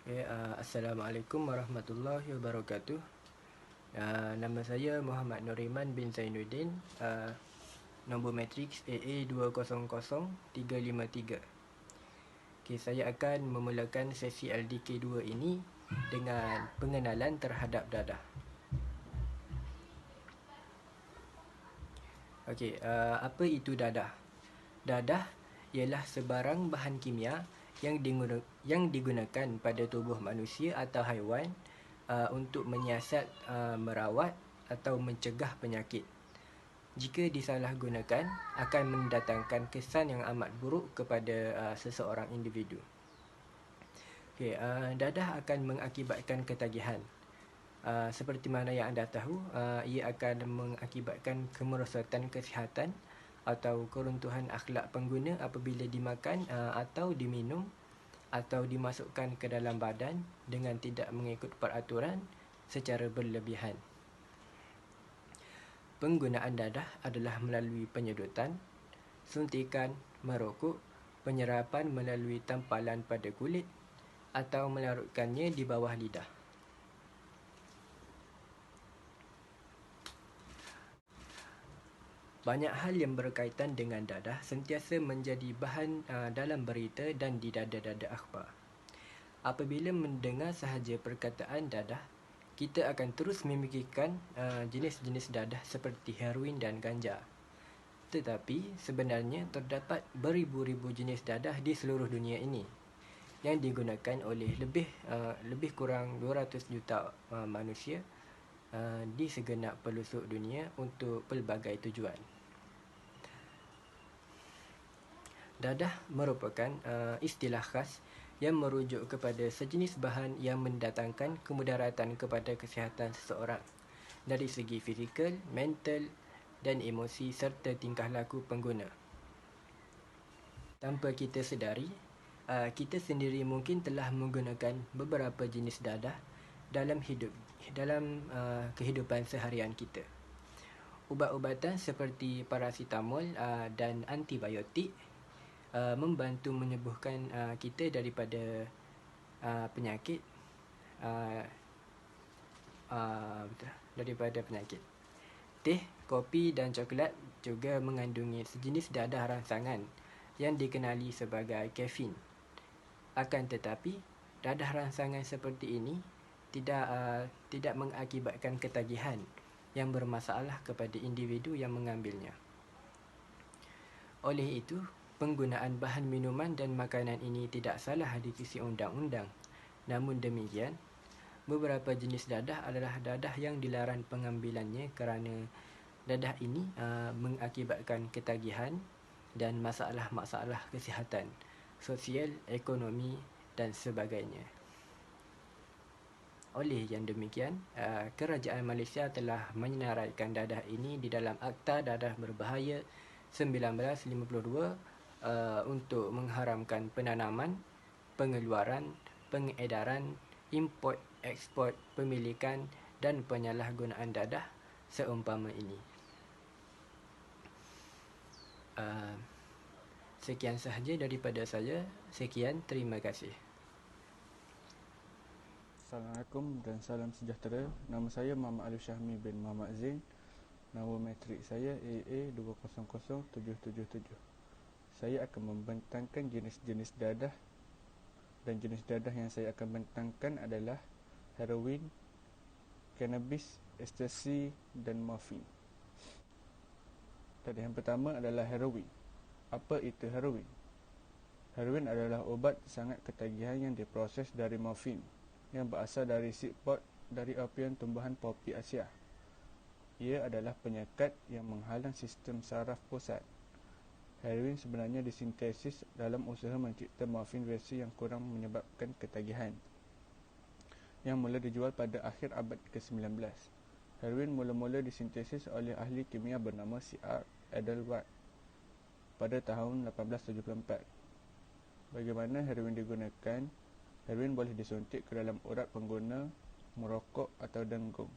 Assalamualaikum warahmatullahi wabarakatuh. Nama saya Muhammad Noriman bin Zainuddin. Nombor matriks AA200353. Okay, saya akan memulakan sesi LDK 2 ini dengan pengenalan terhadap dadah. Okey, apa itu dadah? Dadah ialah sebarang bahan kimia yang digunakan pada tubuh manusia atau haiwan untuk menyiasat, merawat atau mencegah penyakit. Jika disalahgunakan, akan mendatangkan kesan yang amat buruk kepada seseorang individu. Okay, dadah akan mengakibatkan ketagihan. Seperti mana yang anda tahu, ia akan mengakibatkan kemerosotan kesihatan atau keruntuhan akhlak pengguna apabila dimakan atau diminum atau dimasukkan ke dalam badan dengan tidak mengikut peraturan secara berlebihan. Penggunaan dadah adalah melalui penyedotan, suntikan, merokok, penyerapan melalui tampalan pada kulit atau melarutkannya di bawah lidah. Banyak hal yang berkaitan dengan dadah sentiasa menjadi bahan dalam berita dan di dada-dada akhbar. Apabila mendengar sahaja perkataan dadah, kita akan terus memikirkan jenis-jenis dadah seperti heroin dan ganja. Tetapi sebenarnya terdapat beribu-ribu jenis dadah di seluruh dunia ini yang digunakan oleh lebih kurang 200 juta manusia di segenap pelosok dunia untuk pelbagai tujuan. Dadah merupakan istilah khas yang merujuk kepada sejenis bahan yang mendatangkan kemudaratan kepada kesihatan seseorang dari segi fizikal, mental dan emosi serta tingkah laku pengguna. Tanpa kita sedari, kita sendiri mungkin telah menggunakan beberapa jenis dadah dalam kehidupan seharian kita. Ubat-ubatan seperti paracetamol dan antibiotik membantu menyembuhkan kita daripada penyakit Teh, kopi dan coklat juga mengandungi sejenis dadah rangsangan yang dikenali sebagai kafein. Akan tetapi, dadah rangsangan seperti ini tidak mengakibatkan ketagihan yang bermasalah kepada individu yang mengambilnya. Oleh itu, penggunaan bahan minuman dan makanan ini tidak salah di sisi undang-undang. Namun demikian, beberapa jenis dadah adalah dadah yang dilarang pengambilannya kerana dadah ini mengakibatkan ketagihan dan masalah-masalah kesihatan, sosial, ekonomi dan sebagainya. Oleh yang demikian, Kerajaan Malaysia telah menyenaraikan dadah ini di dalam Akta Dadah Berbahaya 1952 untuk mengharamkan penanaman, pengeluaran, pengedaran, import, ekspor, pemilikan dan penyalahgunaan dadah seumpama ini. Sekian sahaja daripada saya. Sekian, terima kasih. Assalamualaikum dan salam sejahtera. Nama saya Muhammad Alif Syahmi bin Muhammad Zain. Nombor matrik saya AA200777. Saya akan membentangkan jenis-jenis dadah, dan jenis dadah yang saya akan bentangkan adalah heroin, cannabis, ecstasy dan morfin. Dan yang pertama adalah heroin. Apa itu heroin? Heroin adalah ubat sangat ketagihan yang diproses dari morfin yang berasal dari seed pod dari opium tumbuhan popi Asia. Ia adalah penyekat yang menghalang sistem saraf pusat. Heroin sebenarnya disintesis dalam usaha mencipta morfin versi yang kurang menyebabkan ketagihan, yang mula dijual pada akhir abad ke-19. Heroin mula-mula disintesis oleh ahli kimia bernama C.R. Edelward pada tahun 1874. Bagaimana heroin digunakan? Heroin boleh disuntik ke dalam urat pengguna, merokok atau dengung.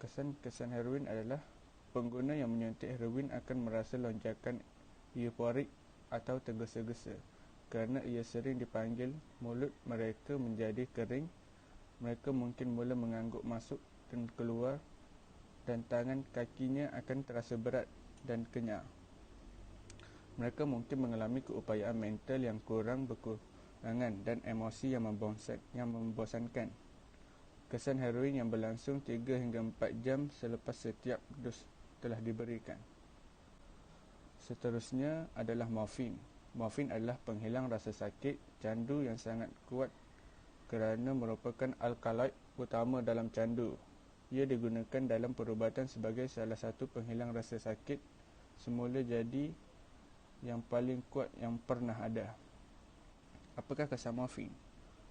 Kesan-kesan heroin adalah pengguna yang menyuntik heroin akan merasa lonjakan euforik atau tergesa-gesa. kerana ia sering dipanggil mulut mereka menjadi kering. Mereka mungkin mula mengangguk masuk dan keluar, dan tangan kakinya akan terasa berat dan kenyar. Mereka mungkin mengalami keupayaan mental yang kurang berkurangan dan emosi yang membosankan. Kesan heroin yang berlangsung 3 hingga 4 jam selepas setiap dos telah diberikan. Seterusnya adalah morfin. Morfin adalah penghilang rasa sakit candu yang sangat kuat kerana merupakan alkaloid utama dalam candu. Ia digunakan dalam perubatan sebagai salah satu penghilang rasa sakit semula jadi yang paling kuat yang pernah ada. Apakah kesan morfin?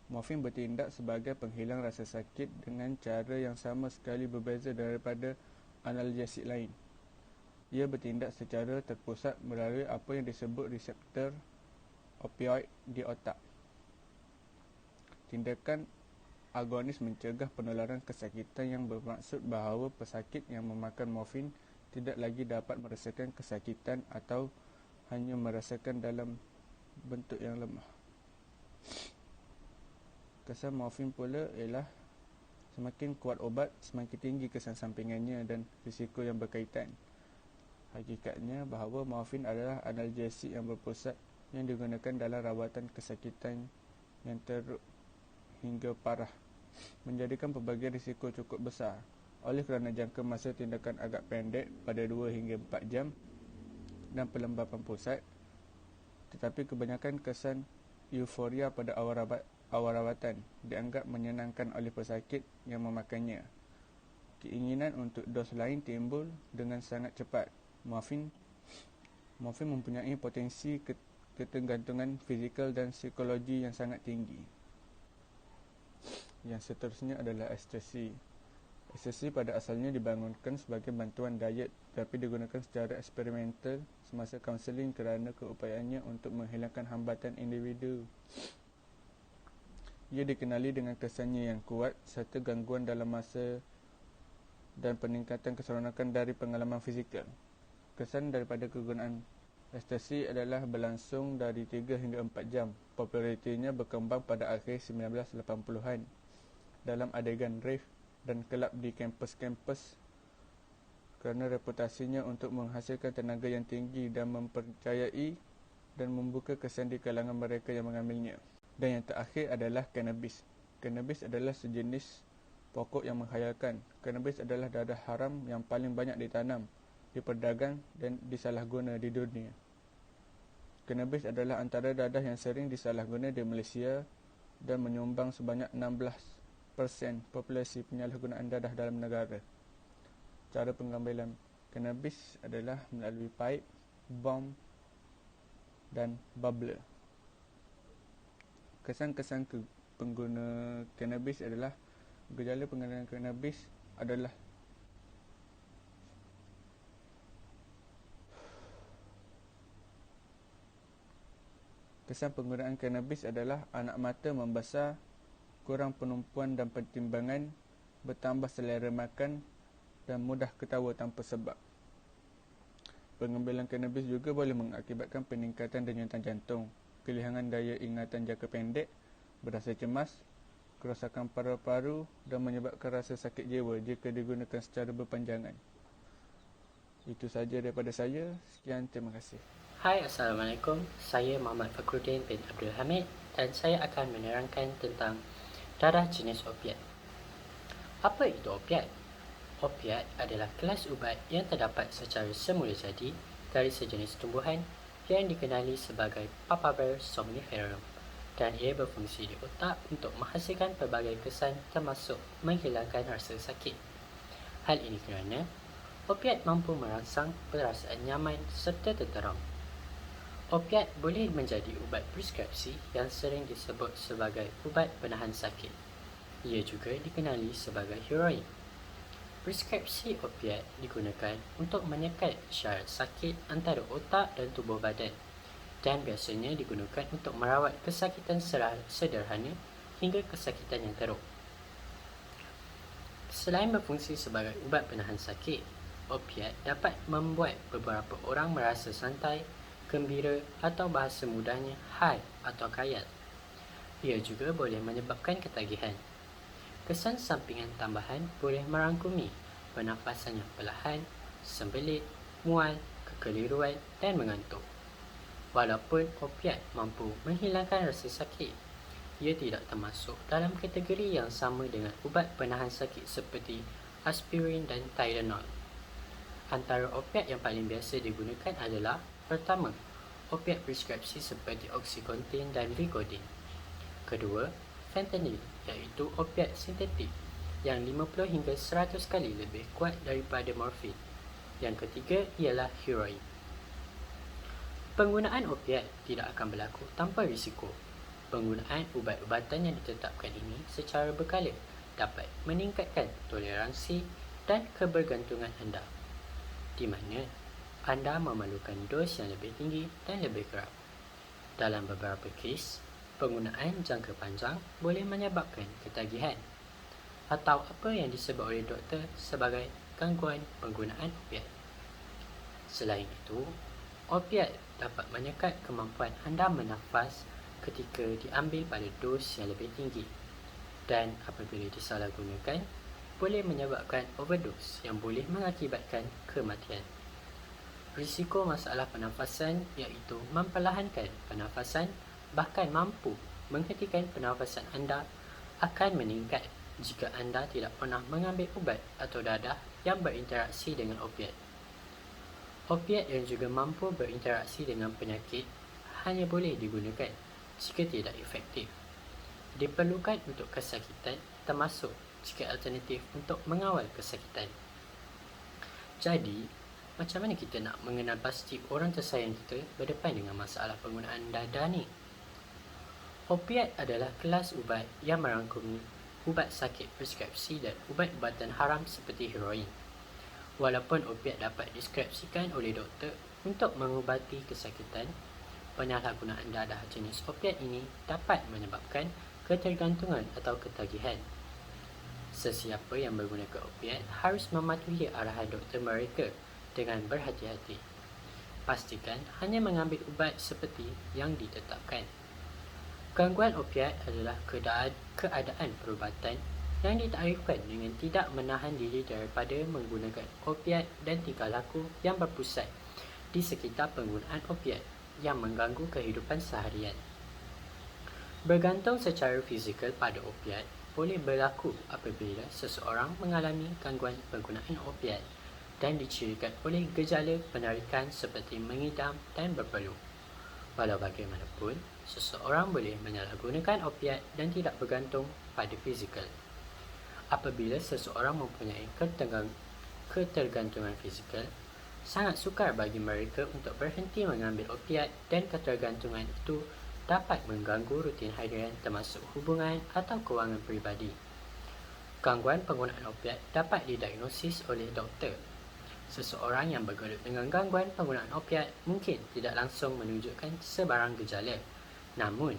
Morfin bertindak sebagai penghilang rasa sakit dengan cara yang sama sekali berbeza daripada analgesik lain. Ia bertindak secara terpusat melalui apa yang disebut reseptor opioid di otak. Tindakan agonis mencegah penularan kesakitan yang bermaksud bahawa pesakit yang memakan morfin tidak lagi dapat merasakan kesakitan atau hanya merasakan dalam bentuk yang lemah. Kesan morfin pula ialah semakin kuat obat, semakin tinggi kesan sampingannya dan risiko yang berkaitan. Hakikatnya bahawa morfin adalah analgesik yang berpusat yang digunakan dalam rawatan kesakitan yang teruk hingga parah, menjadikan pelbagai risiko cukup besar. Oleh kerana jangka masa tindakan agak pendek pada 2 hingga 4 jam dan pelembapan pusat, tetapi kebanyakan kesan euforia pada awal rawatan dianggap menyenangkan oleh pesakit yang memakannya. Keinginan untuk dos lain timbul dengan sangat cepat. Morfin mempunyai potensi ketergantungan fizikal dan psikologi yang sangat tinggi. Yang seterusnya adalah ekstasi. Ekstasi pada asalnya dibangunkan sebagai bantuan diet tetapi digunakan secara eksperimental semasa kaunseling kerana keupayaannya untuk menghilangkan hambatan individu. Ia dikenali dengan kesannya yang kuat serta gangguan dalam masa dan peningkatan keseronokan dari pengalaman fizikal. Kesan daripada kegunaan ekstasi adalah berlangsung dari 3 hingga 4 jam. Popularitinya berkembang pada akhir 1980-an dalam adegan rave dan kelab di kampus-kampus kerana reputasinya untuk menghasilkan tenaga yang tinggi dan mempercayai dan membuka kesan di kalangan mereka yang mengambilnya. Dan yang terakhir adalah cannabis. Cannabis adalah sejenis pokok yang menghayalkan. Cannabis adalah dadah haram yang paling banyak ditanam, diperdagang dan disalahguna di dunia. Cannabis adalah antara dadah yang sering disalahguna di Malaysia dan menyumbang sebanyak 16% populasi penyalahgunaan dadah dalam negara. Cara pengambilan cannabis adalah melalui paip, bom dan bubbler. Kesan-kesan pengguna cannabis adalah gejala penggunaan cannabis adalah kesan penggunaan cannabis adalah anak mata membesar, kurang penumpuan dan pertimbangan, bertambah selera makan dan mudah ketawa tanpa sebab. Pengambilan cannabis juga boleh mengakibatkan peningkatan denyutan jantung, kehilangan daya ingatan jangka pendek, berasa cemas, kerosakan paru-paru dan menyebabkan rasa sakit jiwa jika digunakan secara berpanjangan. Itu sahaja daripada saya. Sekian, terima kasih. Hai, Assalamualaikum. Saya Muhammad Fakhruddin bin Abdul Hamid dan saya akan menerangkan tentang dadah jenis opiat. Apa itu opiat? Opiat adalah kelas ubat yang terdapat secara semula jadi dari sejenis tumbuhan yang dikenali sebagai Papaver somniferum dan ia berfungsi di otak untuk menghasilkan pelbagai kesan termasuk menghilangkan rasa sakit. Hal ini kerana opiat mampu merangsang perasaan nyaman serta tenteram. Opiat boleh menjadi ubat preskripsi yang sering disebut sebagai ubat penahan sakit. Ia juga dikenali sebagai heroin. Preskripsi opiat digunakan untuk menyekat syarat sakit antara otak dan tubuh badan dan biasanya digunakan untuk merawat kesakitan sederhana hingga kesakitan yang teruk. Selain berfungsi sebagai ubat penahan sakit, opiat dapat membuat beberapa orang merasa santai gembira atau bahasa mudahnya high atau khayal. Ia juga boleh menyebabkan ketagihan. Kesan sampingan tambahan boleh merangkumi pernafasan yang perlahan, sembelit, mual, kekeliruan dan mengantuk. Walaupun opiat mampu menghilangkan rasa sakit, ia tidak termasuk dalam kategori yang sama dengan ubat penahan sakit seperti aspirin dan Tylenol. Antara opiat yang paling biasa digunakan adalah: pertama, opiat preskripsi seperti Oxycontin dan Vicodin. Kedua, fentanyl, iaitu opiat sintetik yang 50 hingga 100 kali lebih kuat daripada morfin. Yang ketiga ialah heroin. Penggunaan opiat tidak akan berlaku tanpa risiko. Penggunaan ubat-ubatan yang ditetapkan ini secara berkala dapat meningkatkan toleransi dan kebergantungan anda, di mana anda memerlukan dos yang lebih tinggi dan lebih kerap. Dalam beberapa kes, penggunaan jangka panjang boleh menyebabkan ketagihan atau apa yang disebut oleh doktor sebagai gangguan penggunaan opiat. Selain itu, opiat dapat menyekat kemampuan anda bernafas ketika diambil pada dos yang lebih tinggi, dan apabila disalahgunakan boleh menyebabkan overdose yang boleh mengakibatkan kematian. Risiko masalah pernafasan iaitu memperlahankan pernafasan, bahkan mampu menghentikan pernafasan anda, akan meningkat jika anda tidak pernah mengambil ubat atau dadah yang berinteraksi dengan opiat. Opiat yang juga mampu berinteraksi dengan penyakit hanya boleh digunakan jika tidak efektif. Diperlukan untuk kesakitan, termasuk jika alternatif untuk mengawal kesakitan. Jadi, macam mana kita nak mengenal pasti orang tersayang kita berdepan dengan masalah penggunaan dadah ni? Opiat adalah kelas ubat yang merangkumi ubat sakit preskripsi dan ubat-ubatan haram seperti heroin. Walaupun opiat dapat diskripsikan oleh doktor untuk mengubati kesakitan, penyalahgunaan dadah jenis opiat ini dapat menyebabkan ketergantungan atau ketagihan. Sesiapa yang menggunakan opiat harus mematuhi arahan doktor mereka dengan berhati-hati. Pastikan hanya mengambil ubat seperti yang ditetapkan. Gangguan opiat adalah keadaan perubatan yang ditarifkan dengan tidak menahan diri daripada menggunakan opiat dan tingkah laku yang berpusat di sekitar penggunaan opiat yang mengganggu kehidupan seharian. Bergantung secara fizikal pada opiat boleh berlaku apabila seseorang mengalami gangguan penggunaan opiat dan dicirikan oleh gejala penarikan seperti mengidam dan berpeluh. Walau bagaimanapun, seseorang boleh menyalahgunakan opiat dan tidak bergantung pada fizikal. Apabila seseorang mempunyai ketergantungan fizikal, sangat sukar bagi mereka untuk berhenti mengambil opiat, dan ketergantungan itu dapat mengganggu rutin harian termasuk hubungan atau kewangan peribadi. Gangguan penggunaan opiat dapat didiagnosis oleh doktor. Seseorang yang bergelut dengan gangguan penggunaan opiat mungkin tidak langsung menunjukkan sebarang gejala. Namun,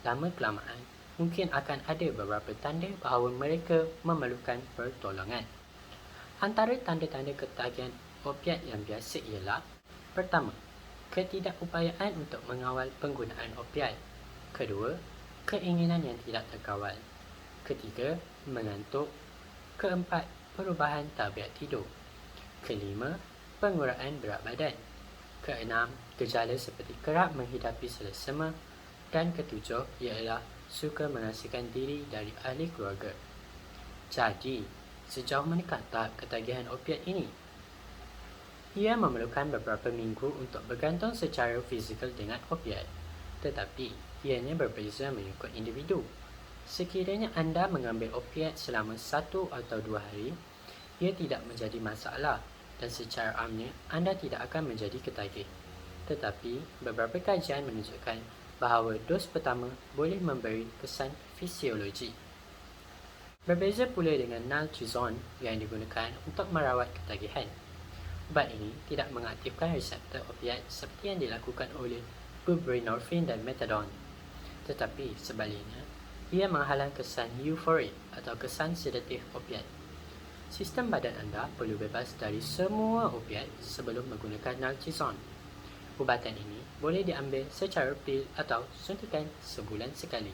lama-kelamaan mungkin akan ada beberapa tanda bahawa mereka memerlukan pertolongan. Antara tanda-tanda ketagihan opiat yang biasa ialah: pertama, ketidakupayaan untuk mengawal penggunaan opiat. Kedua, keinginan yang tidak terkawal. Ketiga, mengantuk. Keempat, perubahan tabiat tidur. Kelima, penguraian berat badan. Keenam, gejala seperti kerap menghidapi selesema. Dan ketujuh ialah suka mengasingkan diri dari ahli keluarga. Jadi, sejauh manakah tahap ketagihan opiat ini? Ia memerlukan beberapa minggu untuk bergantung secara fizikal dengan opiat, tetapi ianya berbeza mengikut individu. Sekiranya anda mengambil opiat selama 1 atau 2 hari, ia tidak menjadi masalah dan secara amnya anda tidak akan menjadi ketagih. Tetapi, beberapa kajian menunjukkan bahawa dos pertama boleh memberi kesan fisiologi. Berbeza pula dengan naltrexone yang digunakan untuk merawat ketagihan. Ubat ini tidak mengaktifkan reseptor opiat seperti yang dilakukan oleh buprenorphine dan methadone. Tetapi sebaliknya, ia menghalang kesan euforik atau kesan sedatif opiat. Sistem badan anda perlu bebas dari semua opiat sebelum menggunakan naltrexone. Ubatan ini boleh diambil secara pil atau suntikan sebulan sekali.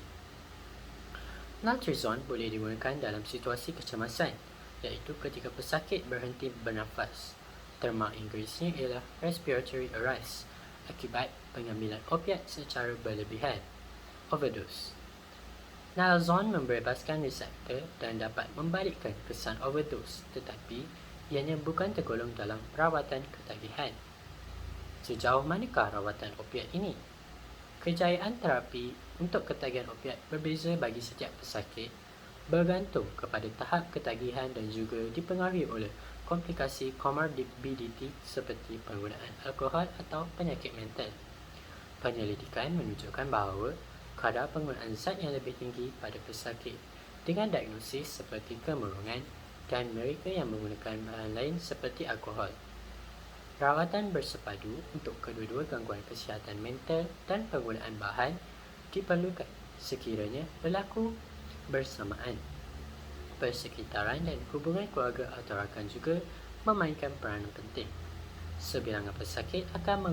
Naltrexone boleh digunakan dalam situasi kecemasan, iaitu ketika pesakit berhenti bernafas. Terma Inggerisnya ialah respiratory arrest akibat pengambilan opiat secara berlebihan, overdose. Naltrexone membebaskan reseptor dan dapat membalikkan kesan overdose, tetapi ianya bukan tergolong dalam rawatan ketagihan. Sejauh manakah rawatan opiat ini? Kejayaan terapi untuk ketagihan opiat berbeza bagi setiap pesakit, bergantung kepada tahap ketagihan dan juga dipengaruhi oleh komplikasi komorbiditi seperti penggunaan alkohol atau penyakit mental. Penyelidikan menunjukkan bahawa kadar penggunaan zat yang lebih tinggi pada pesakit dengan diagnosis seperti kemurungan dan mereka yang menggunakan bahan lain seperti alkohol. Rawatan bersepadu untuk kedua-dua gangguan kesihatan mental dan penggunaan bahan diperlukan sekiranya berlaku bersamaan. Persekitaran dan hubungan keluarga atau rakan juga memainkan peranan penting. Sebilangan pesakit akan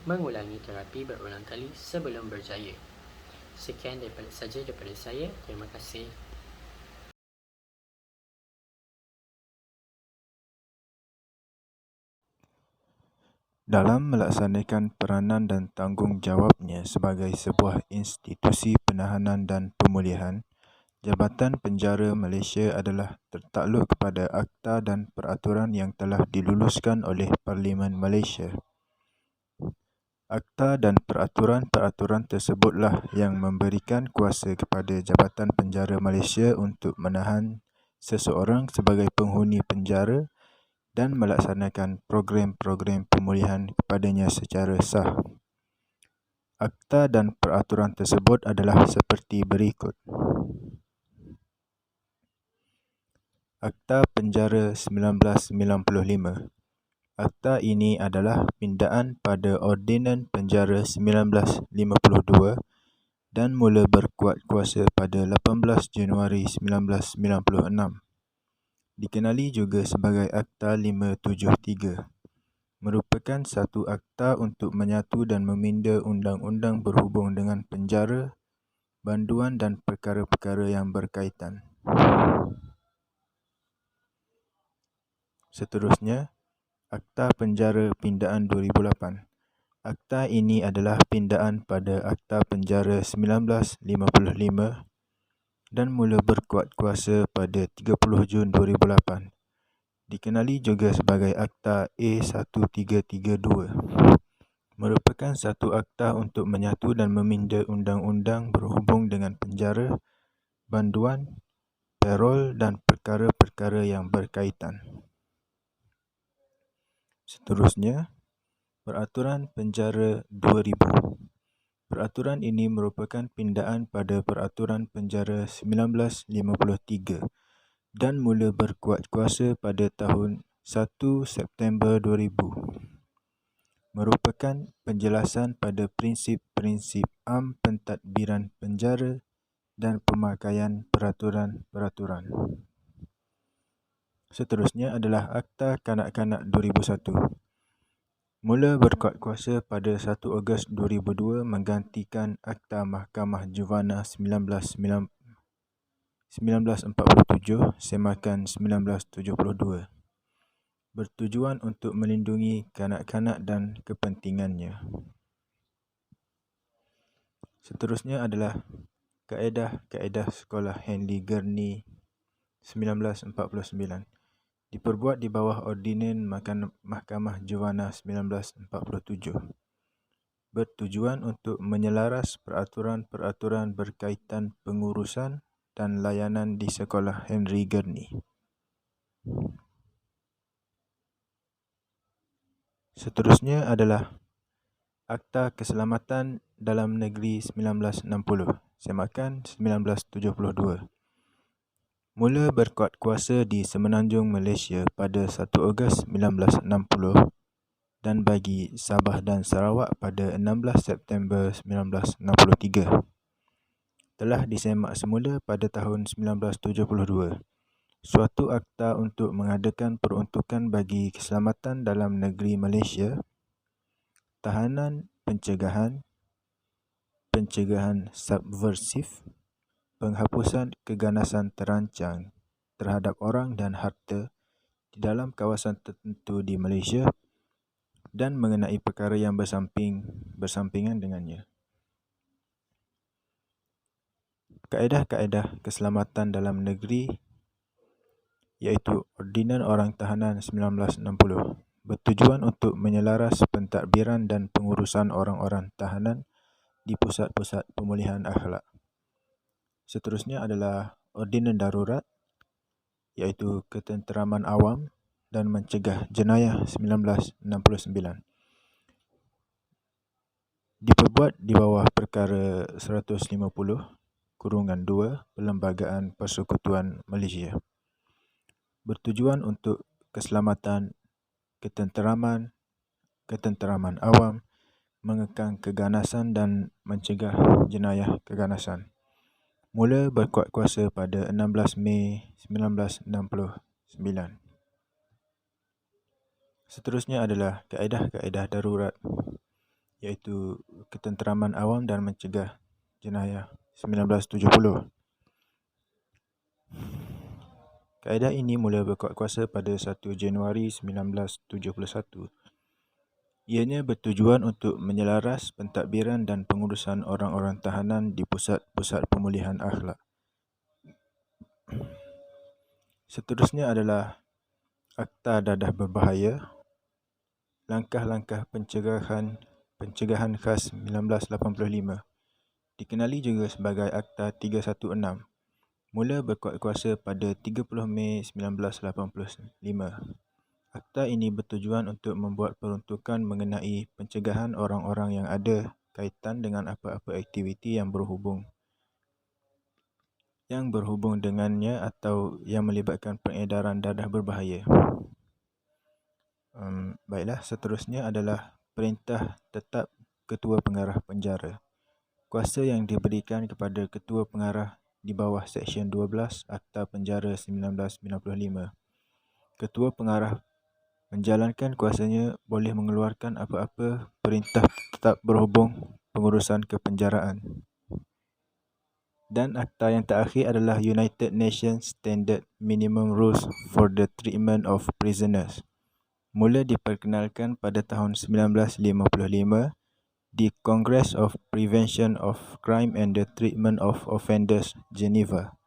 mengulangi terapi berulang kali sebelum berjaya. Sekian daripada saya. Terima kasih. Dalam melaksanakan peranan dan tanggungjawabnya sebagai sebuah institusi penahanan dan pemulihan, Jabatan Penjara Malaysia adalah tertakluk kepada akta dan peraturan yang telah diluluskan oleh Parlimen Malaysia. Akta dan peraturan-peraturan tersebutlah yang memberikan kuasa kepada Jabatan Penjara Malaysia untuk menahan seseorang sebagai penghuni penjara dan melaksanakan program-program pemulihan kepadanya secara sah. Akta dan peraturan tersebut adalah seperti berikut. Akta Penjara 1995. Akta ini adalah pindaan pada Ordinan Penjara 1952 dan mula berkuat kuasa pada 18 Januari 1996. Dikenali juga sebagai Akta 573. Merupakan satu akta untuk menyatu dan meminda undang-undang berhubung dengan penjara, banduan dan perkara-perkara yang berkaitan. Seterusnya, Akta Penjara Pindaan 2008. Akta ini adalah pindaan pada Akta Penjara 1955 dan mula berkuat kuasa pada 30 Jun 2008. Dikenali juga sebagai Akta A1332. Merupakan satu akta untuk menyatu dan meminda undang-undang berhubung dengan penjara, banduan, parol dan perkara-perkara yang berkaitan. Seterusnya, Peraturan Penjara 2000. Peraturan ini merupakan pindaan pada Peraturan Penjara 1953 dan mula berkuat kuasa pada tahun 1 September 2000. Merupakan penjelasan pada prinsip-prinsip am pentadbiran penjara dan pemakaian peraturan-peraturan. Seterusnya adalah Akta Kanak-Kanak 2001. Mula berkuat kuasa pada 1 Ogos 2002 menggantikan Akta Mahkamah Juvana 1947 semakan 1972. Bertujuan untuk melindungi kanak-kanak dan kepentingannya. Seterusnya adalah Kaedah-Kaedah Sekolah Henry Gurney 1949. Diperbuat di bawah Ordinan Mahkamah Juvana 1947. Bertujuan untuk menyelaras peraturan-peraturan berkaitan pengurusan dan layanan di Sekolah Henry Gurney. Seterusnya adalah Akta Keselamatan Dalam Negeri 1960 semakan 1972. Mula berkuat kuasa di Semenanjung Malaysia pada 1 Ogos 1960 dan bagi Sabah dan Sarawak pada 16 September 1963. Telah disemak semula pada tahun 1972. Suatu akta untuk mengadakan peruntukan bagi keselamatan dalam negeri Malaysia tahanan pencegahan, pencegahan subversif, penghapusan keganasan terancang terhadap orang dan harta di dalam kawasan tertentu di Malaysia dan mengenai perkara yang bersampingan dengannya. Kaedah-kaedah keselamatan dalam negeri iaitu Ordinan Orang Tahanan 1960 bertujuan untuk menyelaras pentadbiran dan pengurusan orang-orang tahanan di pusat-pusat pemulihan akhlak. Seterusnya adalah Ordinan Darurat iaitu Ketenteraman Awam dan Mencegah Jenayah 1969. Diperbuat di bawah perkara 150/2 Perlembagaan Persekutuan Malaysia. Bertujuan untuk keselamatan, ketenteraman awam, mengekang keganasan dan mencegah jenayah keganasan. Mula berkuat kuasa pada 16 Mei 1969. Seterusnya adalah kaedah-kaedah darurat iaitu Ketenteraman Awam dan Mencegah Jenayah 1970. Kaedah ini mula berkuat kuasa pada 1 Januari 1971. Ianya bertujuan untuk menyelaras pentadbiran dan pengurusan orang-orang tahanan di pusat-pusat pemulihan akhlak. Seterusnya adalah Akta Dadah Berbahaya, langkah-langkah pencegahan khas 1985, dikenali juga sebagai Akta 316, mula berkuat kuasa pada 30 Mei 1985. Akta ini bertujuan untuk membuat peruntukan mengenai pencegahan orang-orang yang ada kaitan dengan apa-apa aktiviti yang berhubung dengannya atau yang melibatkan peredaran dadah berbahaya. Baiklah, seterusnya adalah Perintah Tetap Ketua Pengarah Penjara. Kuasa yang diberikan kepada Ketua Pengarah di bawah Seksyen 12 Akta Penjara 1995. Ketua Pengarah menjalankan kuasanya boleh mengeluarkan apa-apa perintah tetap berhubung pengurusan kepenjaraan. Dan akta yang terakhir adalah United Nations Standard Minimum Rules for the Treatment of Prisoners. Mula diperkenalkan pada tahun 1955 di Congress of Prevention of Crime and the Treatment of Offenders, Geneva.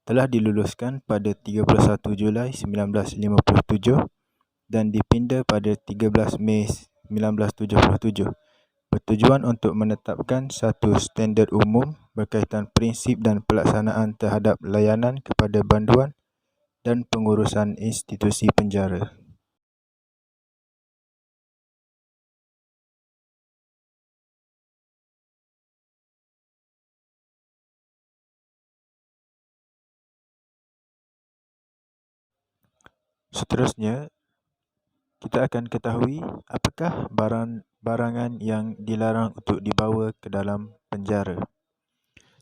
Telah diluluskan pada 31 Julai 1957 dan dipinda pada 13 Mei 1977. Bertujuan untuk menetapkan satu standard umum berkaitan prinsip dan pelaksanaan terhadap layanan kepada banduan dan pengurusan institusi penjara. Seterusnya, kita akan ketahui apakah barangan yang dilarang untuk dibawa ke dalam penjara.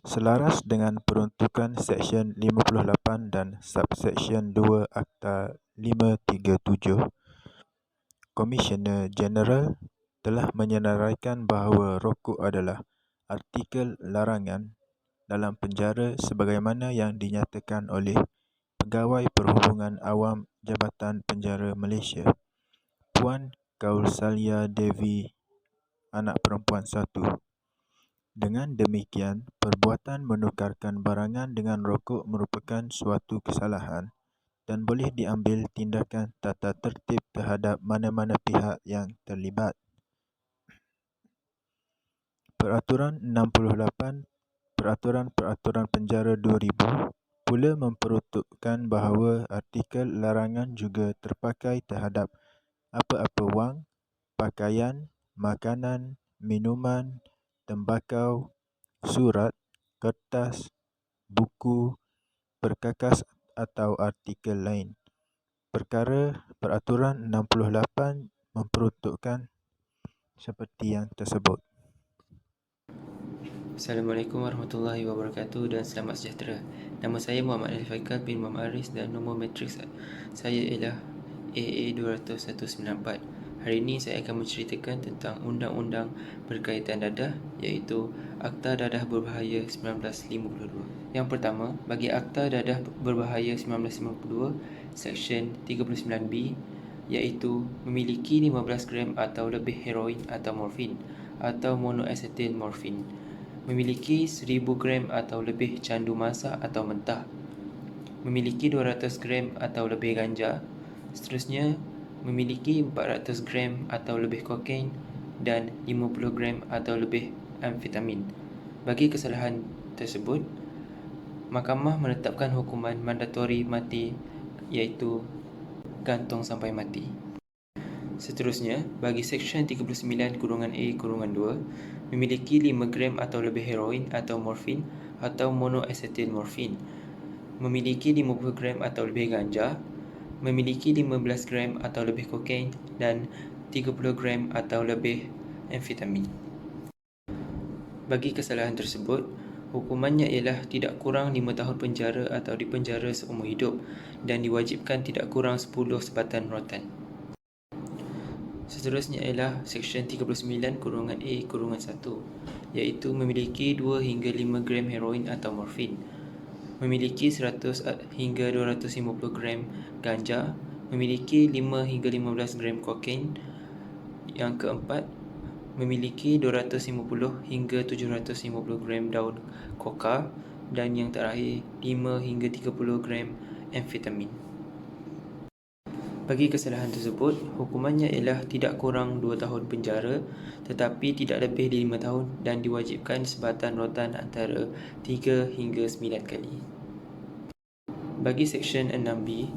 Selaras dengan peruntukan Seksyen 58 dan Subseksyen 2 Akta 537, Komisioner Jeneral telah menyenaraikan bahawa rokok adalah artikel larangan dalam penjara sebagaimana yang dinyatakan oleh Pegawai Perhubungan Awam Jabatan Penjara Malaysia, Puan Kausalya Devi, anak perempuan 1. Dengan demikian, perbuatan menukarkan barangan dengan rokok merupakan suatu kesalahan dan boleh diambil tindakan tata tertib terhadap mana-mana pihak yang terlibat. Peraturan 68 Peraturan Penjara 2000 pula memperuntukkan bahawa artikel larangan juga terpakai terhadap apa-apa wang, pakaian, makanan, minuman, tembakau, surat, kertas, buku, perkakas atau artikel lain. Peraturan 68 memperuntukkan seperti yang tersebut. Assalamualaikum warahmatullahi wabarakatuh dan selamat sejahtera. Nama saya Muhammad Al-Faikal bin Muhammad Aris dan nombor matriks saya ialah AA20194. Hari ini saya akan menceritakan tentang undang-undang berkaitan dadah, iaitu Akta Dadah Berbahaya 1952. Yang pertama, bagi Akta Dadah Berbahaya 1952, Seksyen 39B, iaitu memiliki 15 gram atau lebih heroin atau morfin atau monoasetil morfin, memiliki 1000 gram atau lebih candu masak atau mentah, memiliki 200 gram atau lebih ganja, seterusnya memiliki 400 gram atau lebih kokain dan 50 gram atau lebih amfetamin. Bagi kesalahan tersebut, mahkamah menetapkan hukuman mandatori mati, iaitu gantung sampai mati. Seterusnya, bagi Seksyen 39(A)(2), memiliki 5 gram atau lebih heroin atau morfin atau monoasetil morfin, memiliki 50 gram atau lebih ganja, memiliki 15 gram atau lebih kokain dan 30 gram atau lebih amfetamin. Bagi kesalahan tersebut, hukumannya ialah tidak kurang 5 tahun penjara atau dipenjara seumur hidup dan diwajibkan tidak kurang 10 sebatan rotan. Seterusnya ialah Seksyen 39(A)(1), iaitu memiliki 2 hingga 5 gram heroin atau morfin, memiliki 100 hingga 250 gram ganja, memiliki 5 hingga 15 gram kokain. Yang keempat, memiliki 250 hingga 750 gram daun koka, dan yang terakhir 5 hingga 30 gram amfetamin. Bagi kesalahan tersebut, hukumannya ialah tidak kurang 2 tahun penjara tetapi tidak lebih dari 5 tahun dan diwajibkan sebatan rotan antara 3 hingga 9 kali. Bagi Seksyen 6B,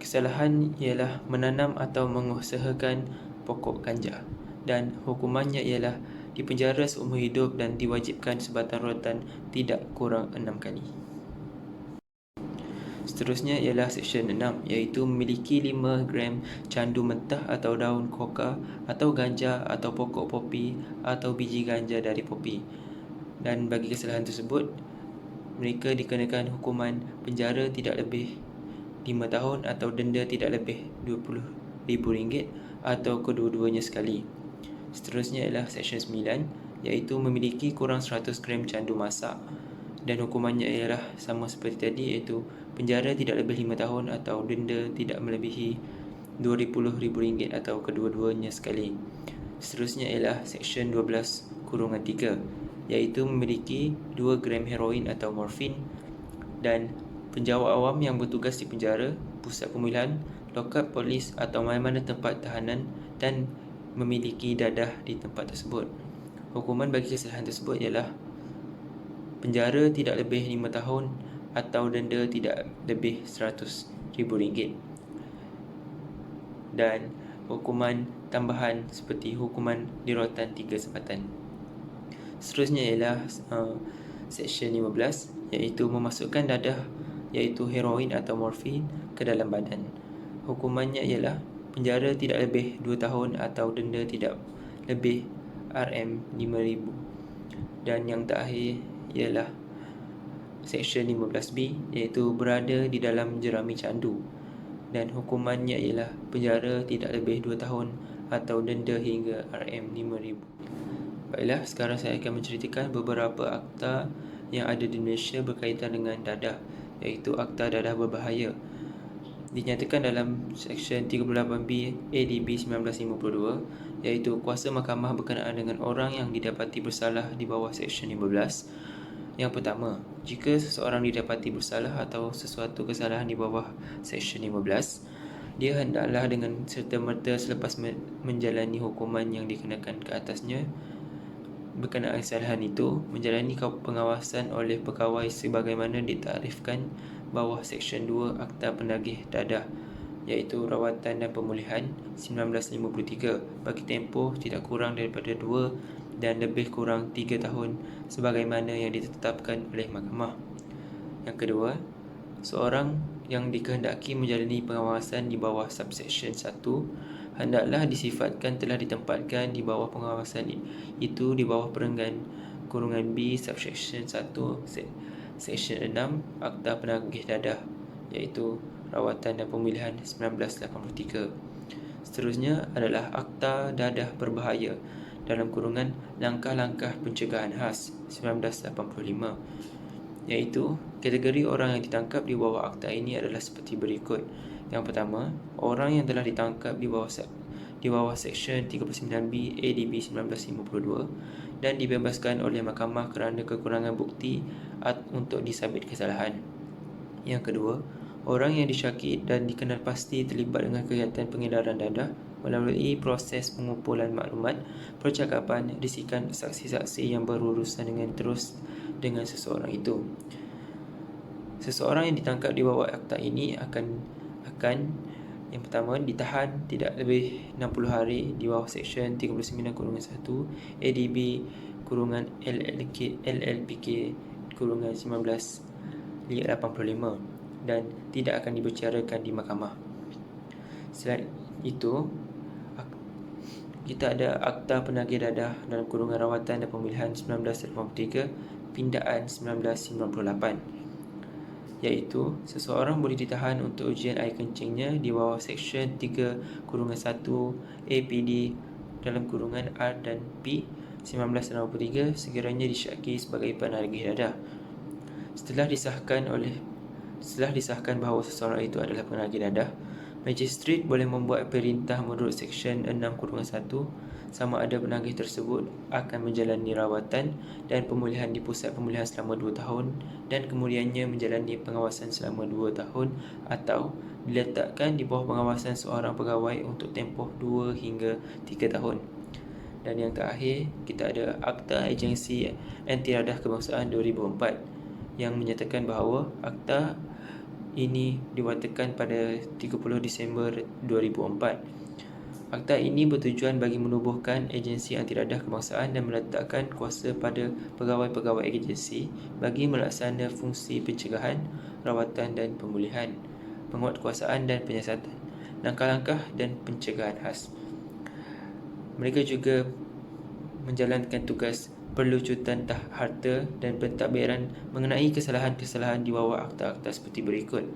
kesalahan ialah menanam atau mengusahakan pokok ganja dan hukumannya ialah dipenjara seumur hidup dan diwajibkan sebatan rotan tidak kurang 6 kali. Seterusnya ialah Seksyen 6, iaitu memiliki 5 gram candu mentah atau daun koka atau ganja atau pokok popi atau biji ganja dari popi. Dan bagi kesalahan tersebut, mereka dikenakan hukuman penjara tidak lebih 5 tahun atau denda tidak lebih RM20,000 atau kedua-duanya sekali. Seterusnya ialah Seksyen 9, iaitu memiliki kurang 100 gram candu masak dan hukumannya ialah sama seperti tadi, iaitu penjara tidak lebih 5 tahun atau denda tidak melebihi RM20,000 atau kedua-duanya sekali. Seterusnya ialah Seksyen 12(3), iaitu memiliki 2 gram heroin atau morfin dan penjawat awam yang bertugas di penjara, pusat pemulihan, lokap polis atau mana-mana tempat tahanan dan memiliki dadah di tempat tersebut. Hukuman bagi kesalahan tersebut ialah penjara tidak lebih 5 tahun atau denda tidak lebih RM100,000 dan hukuman tambahan seperti hukuman di rotan 3 sebatan. Seterusnya ialah Seksyen 15, iaitu memasukkan dadah, iaitu heroin atau morfin, ke dalam badan. Hukumannya ialah penjara tidak lebih 2 tahun atau denda tidak lebih RM5,000. Dan yang terakhir ialah Seksyen 15B, iaitu berada di dalam jerami candu dan hukumannya ialah penjara tidak lebih 2 tahun atau denda hingga RM5,000. Baiklah, sekarang saya akan menceritakan beberapa akta yang ada di Malaysia berkaitan dengan dadah, iaitu Akta Dadah Berbahaya. Dinyatakan dalam Seksyen 38B ADB 1952, iaitu kuasa mahkamah berkenaan dengan orang yang didapati bersalah di bawah Seksyen 15. Yang pertama, jika seseorang didapati bersalah atau sesuatu kesalahan di bawah Seksyen 15, dia hendaklah dengan serta-merta selepas menjalani hukuman yang dikenakan ke atasnya berkenaan kesalahan itu, menjalani pengawasan oleh pegawai sebagaimana ditarifkan bawah Seksyen 2 Akta Penagih Dadah, iaitu Rawatan dan Pemulihan 1953 bagi tempoh tidak kurang daripada 2 dan lebih kurang 3 tahun sebagaimana yang ditetapkan oleh mahkamah. Yang kedua, seorang yang dikehendaki menjalani pengawasan di bawah subseksyen 1 hendaklah disifatkan telah ditempatkan di bawah pengawasan itu di bawah perenggan kurungan B subseksyen 1 Seksyen 6 Akta Penagih Dadah, iaitu Rawatan dan Pemulihan 1983. Seterusnya adalah Akta Dadah Berbahaya dalam kurungan Langkah-Langkah Pencegahan khas 1985, iaitu kategori orang yang ditangkap di bawah akta ini adalah seperti berikut. Yang pertama, orang yang telah ditangkap di bawah Seksyen 39B ADB 1952 dan dibebaskan oleh mahkamah kerana kekurangan bukti untuk disabit kesalahan. Yang kedua, orang yang disyaki dan dikenal pasti terlibat dengan kegiatan pengedaran dadah melalui proses pengumpulan maklumat, percakapan, risikan saksi-saksi yang berurusan dengan seseorang itu. Seseorang yang ditangkap di bawah akta ini akan yang pertama, ditahan tidak lebih 60 hari di bawah Seksyen 39-1 ADB LLPK 1985 dan tidak akan dibicarakan di mahkamah. Selain itu, kita ada Akta Penagih Dadah dalam kurungan Rawatan dan Pemilihan 1983 Pindaan 1998, iaitu seseorang boleh ditahan untuk ujian air kencingnya di bawah Seksyen 3-1 APD dalam kurungan R dan P 1983 sekiranya disyaki sebagai penagih dadah. Setelah disahkan bahawa seseorang itu adalah penagih dadah, Magistrat boleh membuat perintah menurut Seksyen 6-1 sama ada penagih tersebut akan menjalani rawatan dan pemulihan di pusat pemulihan selama 2 tahun dan kemudiannya menjalani pengawasan selama 2 tahun atau diletakkan di bawah pengawasan seorang pegawai untuk tempoh 2 hingga 3 tahun. Dan yang terakhir, kita ada Akta Agensi Anti Dadah Kebangsaan 2004 yang menyatakan bahawa akta ini diwatakan pada 30 Disember 2004. Akta ini bertujuan bagi menubuhkan agensi anti dadah kebangsaan dan meletakkan kuasa pada pegawai-pegawai agensi bagi melaksana fungsi pencegahan, rawatan dan pemulihan, penguatkuasaan dan penyiasatan, langkah-langkah dan pencegahan khas. Mereka juga menjalankan tugas perlucutan harta dan pentadbiran mengenai kesalahan-kesalahan di bawah akta-akta seperti berikut.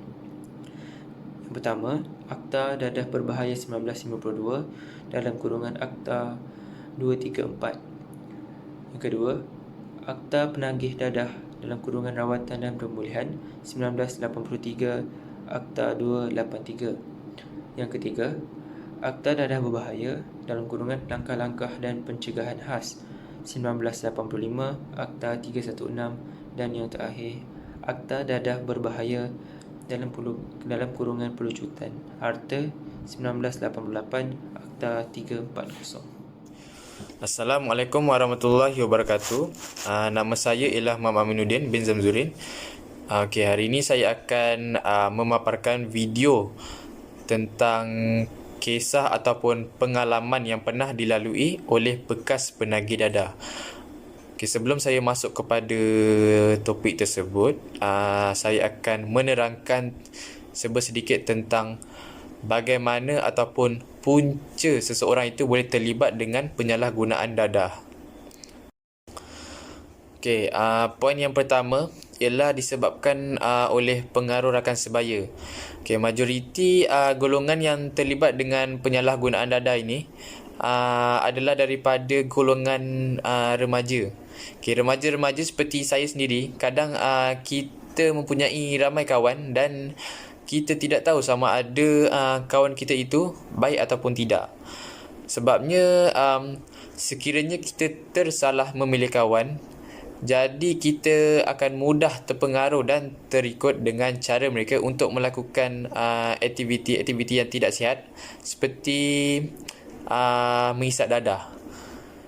Yang pertama, Akta Dadah Berbahaya 1952 dalam kurungan Akta 234. Yang kedua, Akta Penagih Dadah dalam kurungan Rawatan dan Pemulihan 1983 Akta 283. Yang ketiga, Akta Dadah Berbahaya dalam kurungan Langkah-Langkah dan Pencegahan khas 1985 Akta 316 dan yang terakhir Akta Dadah Berbahaya dalam kurungan pelucutan harta 1988 Akta 340. Assalamualaikum warahmatullahi wabarakatuh. Nama saya ialah Muhammad Aminuddin bin Zamzurin. Hari ini saya akan memaparkan video tentang kisah ataupun pengalaman yang pernah dilalui oleh bekas penagih dadah. Sebelum saya masuk kepada topik tersebut, saya akan menerangkan sedikit tentang bagaimana ataupun punca seseorang itu boleh terlibat dengan penyalahgunaan dadah. Poin yang pertama ialah disebabkan oleh pengaruh rakan sebaya. Majoriti golongan yang terlibat dengan penyalahgunaan dadah ini adalah daripada golongan remaja. Remaja-remaja seperti saya sendiri, kadang kita mempunyai ramai kawan dan kita tidak tahu sama ada kawan kita itu baik ataupun tidak. Sebabnya sekiranya kita tersalah memilih kawan, jadi kita akan mudah terpengaruh dan terikut dengan cara mereka untuk melakukan aktiviti-aktiviti yang tidak sihat seperti menghisap dadah.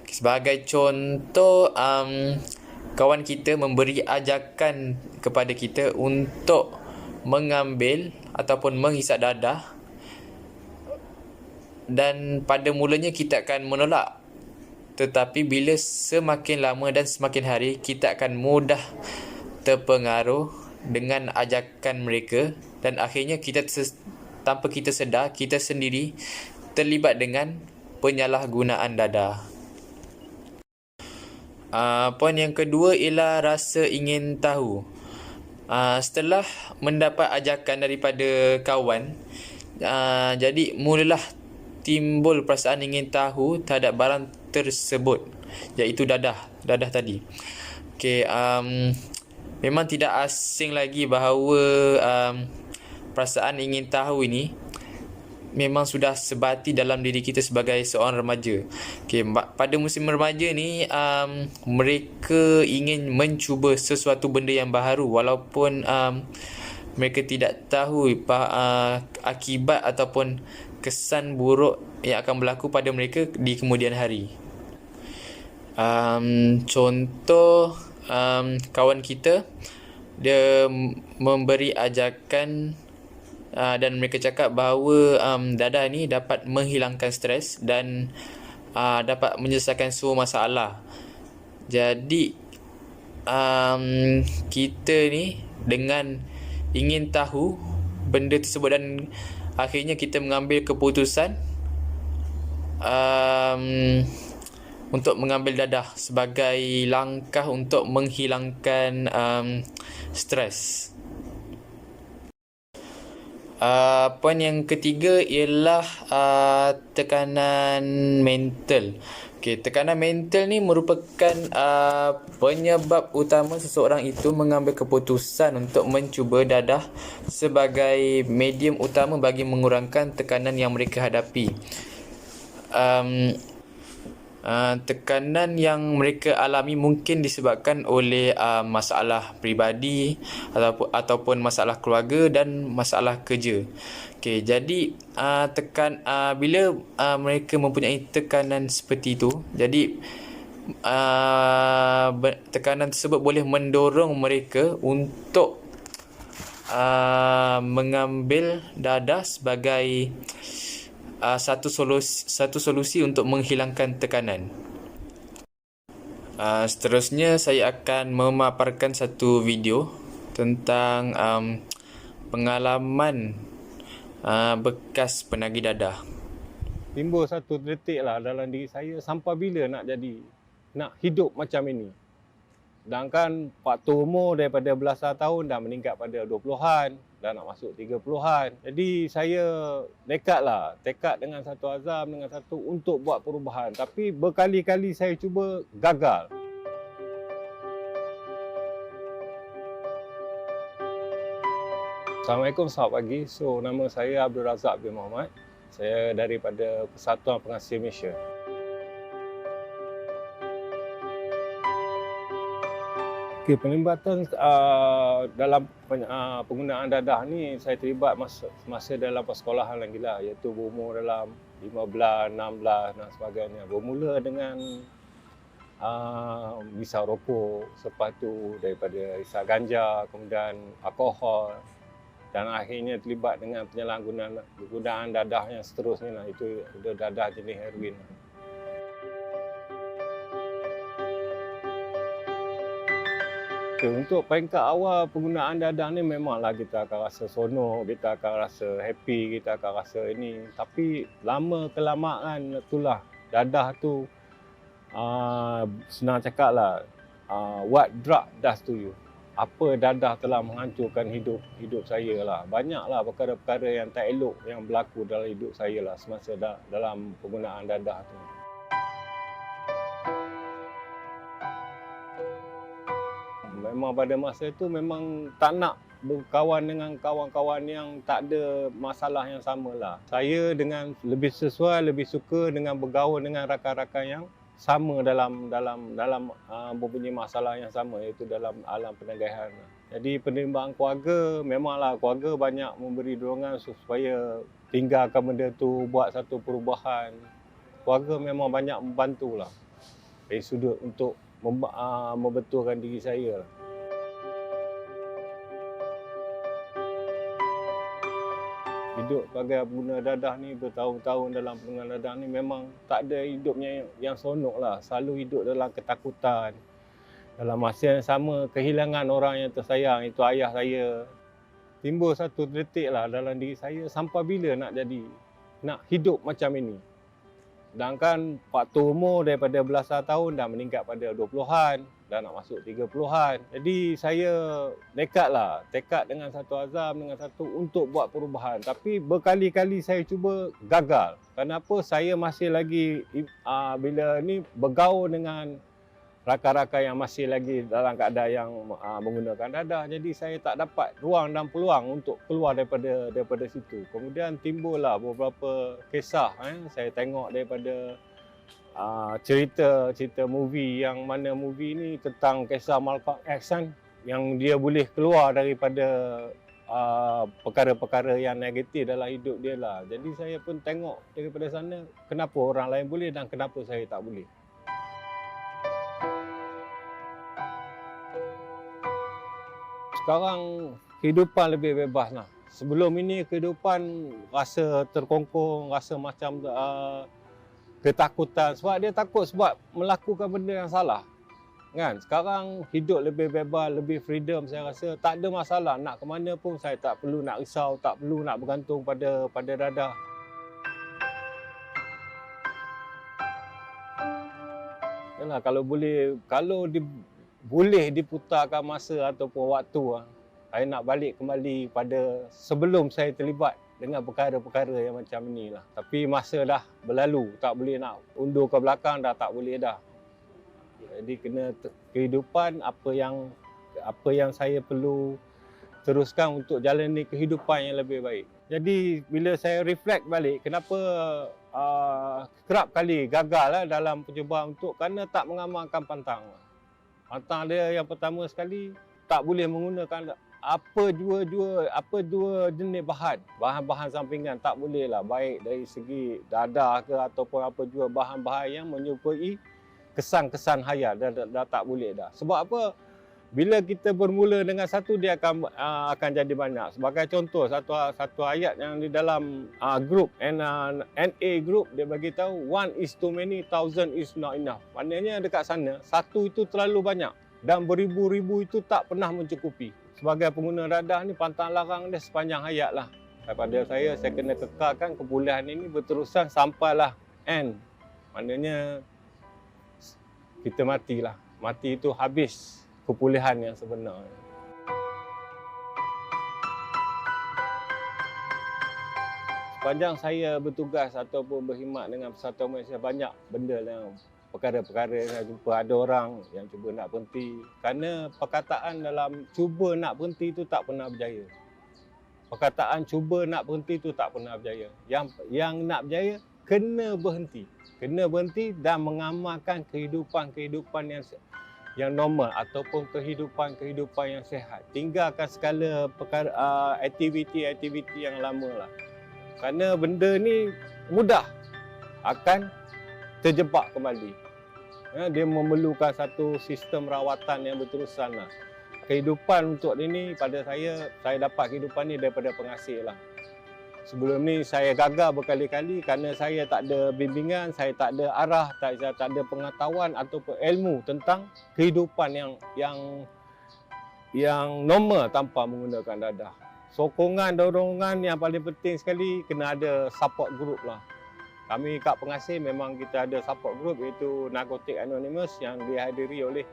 Sebagai contoh, kawan kita memberi ajakan kepada kita untuk mengambil ataupun menghisap dadah dan pada mulanya kita akan menolak. Tetapi bila semakin lama dan semakin hari, kita akan mudah terpengaruh dengan ajakan mereka dan akhirnya tanpa kita sedar, kita sendiri terlibat dengan penyalahgunaan dadah. Poin yang kedua ialah rasa ingin tahu. Setelah mendapat ajakan daripada kawan, jadi mulalah timbul perasaan ingin tahu terhadap barang tersebut, iaitu dadah tadi. Okey, memang tidak asing lagi bahawa perasaan ingin tahu ini memang sudah sebati dalam diri kita sebagai seorang remaja. Okay, pada musim remaja ni mereka ingin mencuba sesuatu benda yang baharu walaupun mereka tidak tahu akibat ataupun kesan buruk yang akan berlaku pada mereka di kemudian hari. Contoh kawan kita, dia memberi ajakan dan mereka cakap bahawa dadah ni dapat menghilangkan stres dan dapat menyelesaikan semua masalah. Jadi kita ni dengan ingin tahu benda tersebut dan akhirnya kita mengambil keputusan untuk mengambil dadah sebagai langkah untuk menghilangkan stres. Poin yang ketiga ialah tekanan mental. Okay, tekanan mental ni merupakan penyebab utama seseorang itu mengambil keputusan untuk mencuba dadah sebagai medium utama bagi mengurangkan tekanan yang mereka hadapi. Tekanan yang mereka alami mungkin disebabkan oleh masalah peribadi ataupun masalah keluarga dan masalah kerja. Okey, jadi bila mereka mempunyai tekanan seperti itu, jadi tekanan tersebut boleh mendorong mereka untuk mengambil dadah sebagai satu solusi untuk menghilangkan tekanan. Seterusnya saya akan memaparkan satu video tentang pengalaman bekas penagih dadah. Timbul satu detik lah dalam diri saya, sampai bila nak hidup macam ini. Sedangkan faktor umur daripada belasan tahun dah meningkat pada 20-an, dah nak masuk 30-an. Jadi saya tekad dengan satu azam, dengan satu untuk buat perubahan. Tapi berkali-kali saya cuba gagal. Assalamualaikum, selamat pagi. So, nama saya Abdul Razak bin Muhammad. Saya daripada Persatuan Pengasih Malaysia. Okay, penglibatan dalam penggunaan dadah ni saya terlibat masa dalam persekolahan lagi lah, iaitu berumur dalam 15, 16 dan sebagainya. Bermula dengan hisap rokok, lepas tu daripada hisap ganja, kemudian alkohol dan akhirnya terlibat dengan penyalahgunaan dadah yang seterusnya lah, itu dadah jenis heroin. Okay, untuk peringkat awal penggunaan dadah ni memanglah kita akan rasa seronok, kita akan rasa happy, kita akan rasa ini. Tapi lama kelamaan itulah dadah tu senang cakap lah, what drug does to you. Apa dadah telah menghancurkan hidup saya lah. Banyaklah perkara-perkara yang tak elok yang berlaku dalam hidup saya lah semasa dalam penggunaan dadah tu. Memang pada masa itu memang tak nak berkawan dengan kawan-kawan yang tak ada masalah yang sama lah. Saya dengan lebih sesuai, lebih suka dengan bergaul dengan rakan-rakan yang sama dalam mempunyai masalah yang sama, iaitu dalam alam penagahan. Jadi penerimaan keluarga, memanglah keluarga banyak memberi dorongan supaya tinggalkan benda tu, buat satu perubahan. Keluarga memang banyak membantulah dari sudut untuk membetulkan diri saya lah. Hidup sebagai pengguna dadah ni bertahun-tahun dalam penggunaan dadah ni memang tak ada hidupnya yang seronok lah. Selalu hidup dalam ketakutan. Dalam masa yang sama kehilangan orang yang tersayang, itu ayah saya. Timbul satu detik lah dalam diri saya, sampai bila nak hidup macam ini. Sedangkan faktor umur daripada belasan tahun dah meningkat pada 20-an, dah nak masuk 30-an. Jadi saya tekad dengan satu azam, dengan satu untuk buat perubahan. Tapi berkali-kali saya cuba gagal. Kenapa? Saya masih lagi bila ni bergaul dengan rakan-rakan yang masih lagi dalam keadaan yang menggunakan dadah. Jadi saya tak dapat ruang dan peluang untuk keluar daripada situ. Kemudian timbullah beberapa kisah. Saya tengok daripada cerita movie, yang mana movie ni tentang kisah Malcolm X kan, yang dia boleh keluar daripada perkara-perkara yang negatif dalam hidup dia lah. Jadi saya pun tengok daripada sana, kenapa orang lain boleh dan kenapa saya tak boleh. Sekarang kehidupan lebih bebas lah. Sebelum ini kehidupan rasa terkongkong, rasa macam ketakutan sebab dia takut sebab melakukan benda yang salah. Kan? Sekarang hidup lebih bebas, lebih freedom, saya rasa tak ada masalah. Nak ke mana pun saya tak perlu nak risau, tak perlu nak bergantung pada dadah. Yalah, boleh diputarkan masa ataupun waktu, saya nak balik kembali pada sebelum saya terlibat dengan perkara-perkara yang macam ni lah. Tapi masa dah berlalu, tak boleh nak undur ke belakang, dah tak boleh dah. Jadi kena kehidupan apa yang saya perlu teruskan untuk jalani kehidupan yang lebih baik. Jadi bila saya reflect balik, kenapa kerap kali gagal dalam percubaan kerana tak mengamalkan pantang. Pantang dia yang pertama sekali, tak boleh menggunakan apa dua jenis bahan-bahan sampingan, tak boleh lah, baik dari segi dadah ke ataupun apa jua bahan-bahan yang menyerupai kesan-kesan hayal, dah tak boleh dah. Sebab apa? Bila kita bermula dengan satu, dia akan jadi banyak. Sebagai contoh, satu ayat yang di dalam group NA group, dia bagi tahu 1 is too many, 1,000 is not enough. Maknanya dekat sana, satu itu terlalu banyak dan beribu-ribu itu tak pernah mencukupi. Sebagai pengguna dadah ni, pantang larang dia sepanjang hayat lah. Daripada saya kena kekalkan kebolehan ini berterusan sampailah end. Maknanya kita matilah. Mati itu habis kepulihan yang sebenar. Sepanjang saya bertugas ataupun berkhidmat dengan Persatuan Malaysia, banyak benda yang perkara-perkara yang saya jumpa. Ada orang yang cuba nak berhenti. Kerana perkataan dalam cuba nak berhenti itu tak pernah berjaya. Perkataan cuba nak berhenti itu tak pernah berjaya. Yang nak berjaya, kena berhenti. Kena berhenti dan mengamalkan kehidupan yang normal ataupun kehidupan yang sihat. Tinggalkan segala perkara aktiviti yang lama lah. Kerana benda ni mudah akan terjebak kembali. Dia memerlukan satu sistem rawatan yang berterusan lah. Kehidupan untuk ini, pada saya dapat kehidupan ni daripada pengasih lah. Sebelum ni saya gagal berkali-kali kerana saya tak ada bimbingan, saya tak ada arah, saya tak ada pengetahuan ataupun ilmu tentang kehidupan yang normal tanpa menggunakan dadah. Sokongan, dorongan yang paling penting sekali, kena ada support group lah. Kami kat Pengasih memang kita ada support group, iaitu Narcotic Anonymous, yang dihadiri oleh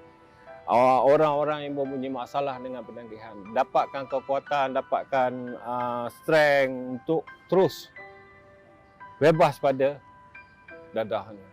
orang-orang yang mempunyai masalah dengan penanggihan. Dapatkan kekuatan, dapatkan strength untuk terus bebas pada dadah ni.